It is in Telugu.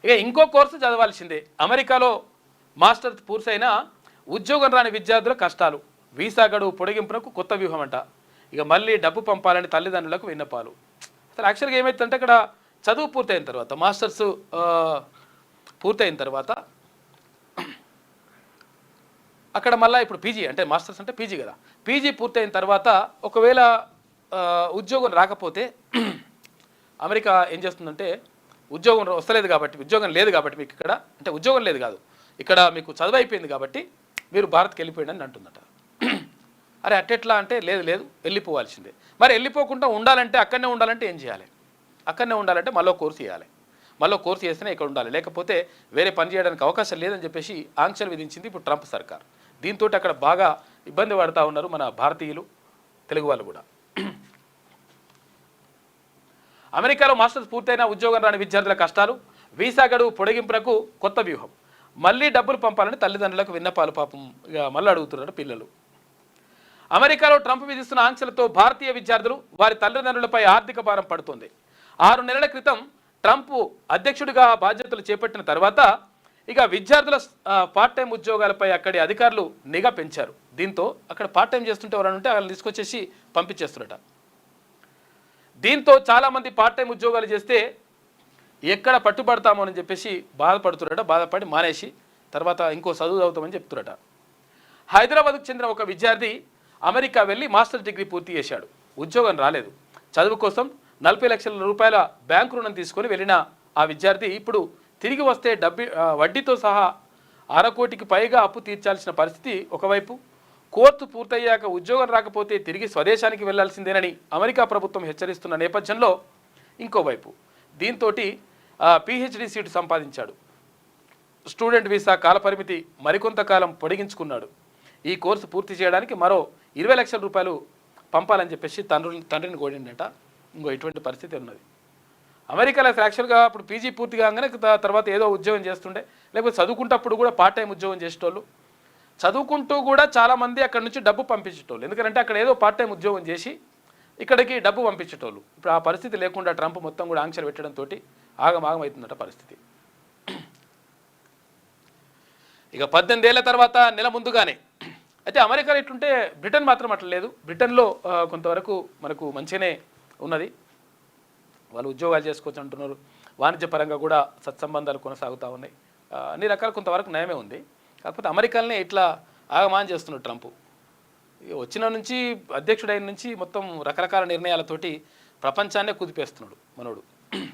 ఇక ఇంకో కోర్సు చదవాల్సిందే. అమెరికాలో మాస్టర్స్ పూర్తయిన ఉద్యోగం రాని విద్యార్థుల కష్టాలు, వీసా గడువు పొడిగింపునకు కొత్త వ్యూహం అంట. ఇక మళ్ళీ డబ్బు పంపాలని తల్లిదండ్రులకు విన్నపాలు. అసలు యాక్చువల్గా ఏమైతుందంటే అక్కడ చదువు పూర్తయిన తర్వాత మాస్టర్స్ పూర్తయిన తర్వాత అక్కడ మళ్ళీ ఇప్పుడు పీజీ అంటే మాస్టర్స్ అంటే పీజీ కదా, పీజీ పూర్తయిన తర్వాత ఒకవేళ ఉద్యోగం రాకపోతే అమెరికా ఏం చేస్తుందంటే ఉద్యోగం వస్తలేదు కాబట్టి, ఉద్యోగం లేదు కాబట్టి మీకు ఇక్కడ, అంటే ఉద్యోగం లేదు కాదు ఇక్కడ మీకు చదువు అయిపోయింది కాబట్టి మీరు భారత్కి వెళ్ళిపోయింది అని అంటుందట. అరే అట్టెట్లా అంటే లేదు లేదు వెళ్ళిపోవాల్సిందే. మరి వెళ్ళిపోకుండా ఉండాలంటే అక్కడనే ఉండాలంటే ఏం చేయాలి? అక్కడనే ఉండాలంటే మళ్ళీ కోర్సు చేయాలి, మళ్ళీ కోర్సు చేస్తేనే ఇక్కడ ఉండాలి, లేకపోతే వేరే పని చేయడానికి అవకాశం లేదని చెప్పేసి ఆంక్షలు విధించింది ఇప్పుడు ట్రంప్ సర్కార్. దీంతో అక్కడ బాగా ఇబ్బంది పడుతూ ఉన్నారు మన భారతీయులు, తెలుగు వాళ్ళు కూడా. అమెరికాలో మాస్టర్స్ పూర్తయిన ఉద్యోగం రాని విద్యార్థుల కష్టాలు, వీసా గడువు పొడిగింపునకు కొత్త వ్యూహం, మళ్ళీ డబ్బులు పంపాలని తల్లిదండ్రులకు విన్నపాలు. పాపం ఇక మళ్ళీ అడుగుతున్నారు పిల్లలు. అమెరికాలో ట్రంప్ విధిస్తున్న ఆంక్షలతో భారతీయ విద్యార్థులు వారి తల్లిదండ్రులపై ఆర్థిక భారం పడుతుంది. 6 నెలల క్రితం ట్రంప్ అధ్యక్షుడిగా బాధ్యతలు చేపట్టిన తర్వాత ఇక విద్యార్థుల పార్ట్ టైం ఉద్యోగాలపై అక్కడి అధికారులు నిఘా పెంచారు. దీంతో అక్కడ పార్ట్ టైం చేస్తుంటే ఎవరైనా ఉంటే వాళ్ళని తీసుకొచ్చేసి పంపించేస్తున్నట. దీంతో చాలామంది పార్ట్ టైం ఉద్యోగాలు చేస్తే ఎక్కడ పట్టుబడతామో అని చెప్పేసి బాధపడుతున్నట. బాధపడి మానేసి తర్వాత ఇంకో చదువు చదువుతామని చెప్తున్నట. హైదరాబాద్కు చెందిన ఒక విద్యార్థి అమెరికా వెళ్ళి మాస్టర్స్ డిగ్రీ పూర్తి చేశాడు. ఉద్యోగం రాలేదు. చదువు కోసం 40 లక్షల రూపాయల బ్యాంకు రుణం తీసుకొని వెళ్ళిన ఆ విద్యార్థి ఇప్పుడు తిరిగి వస్తే వడ్డీతో సహా 1/2 కోటికి పైగా అప్పు తీర్చాల్సిన పరిస్థితి. ఒకవైపు కోర్సు పూర్తయ్యాక ఉద్యోగం రాకపోతే తిరిగి స్వదేశానికి వెళ్లాల్సిందేనని అమెరికా ప్రభుత్వం హెచ్చరిస్తున్న నేపథ్యంలో ఇంకోవైపు దీంతో పిహెచ్డి సీటు సంపాదించాడు. స్టూడెంట్ వీసా కాలపరిమితి మరికొంతకాలం పొడిగించుకున్నాడు. ఈ కోర్సు పూర్తి చేయడానికి మరో 20 లక్షల రూపాయలు పంపాలని చెప్పేసి తండ్రిని కోడిండట. ఇంకో ఇటువంటి పరిస్థితి ఉన్నది అమెరికాలో. యాక్చువల్గా ఇప్పుడు పీజీ పూర్తి కాగానే తర్వాత ఏదో ఉద్యోగం చేస్తుండే, లేకపోతే చదువుకుంటప్పుడు కూడా పార్ట్ టైం ఉద్యోగం చేసేటోళ్ళు, చదువుకుంటూ కూడా చాలామంది అక్కడ నుంచి డబ్బు పంపించేటోళ్ళు. ఎందుకంటే అక్కడ ఏదో పార్ట్ టైం ఉద్యోగం చేసి ఇక్కడికి డబ్బు పంపించేటోళ్ళు. ఇప్పుడు ఆ పరిస్థితి లేకుండా ట్రంప్ మొత్తం కూడా ఆంక్షలు పెట్టడంతో ఆగమవుతుందట పరిస్థితి. ఇక 18 ఏళ్ల తర్వాత నెల ముందుగానే అయితే అమెరికాలో ఇట్లుంటే బ్రిటన్ మాత్రం అట్లా లేదు. బ్రిటన్లో కొంతవరకు మనకు మంచిగానే ఉన్నది, వాళ్ళు ఉద్యోగాలు చేసుకోవచ్చు అంటున్నారు. వాణిజ్యపరంగా కూడా సత్సంబంధాలు కొనసాగుతూ ఉన్నాయి. అన్ని రకాల కొంతవరకు నయమే ఉంది. కాకపోతే అమెరికాలనే ఇట్లా ఆగమాన్ చేస్తున్నాడు ట్రంప్. వచ్చిన నుంచి అధ్యక్షుడైన నుంచి మొత్తం రకరకాల నిర్ణయాలతోటి ప్రపంచాన్నే కుదిపేస్తున్నాడు మనోడు.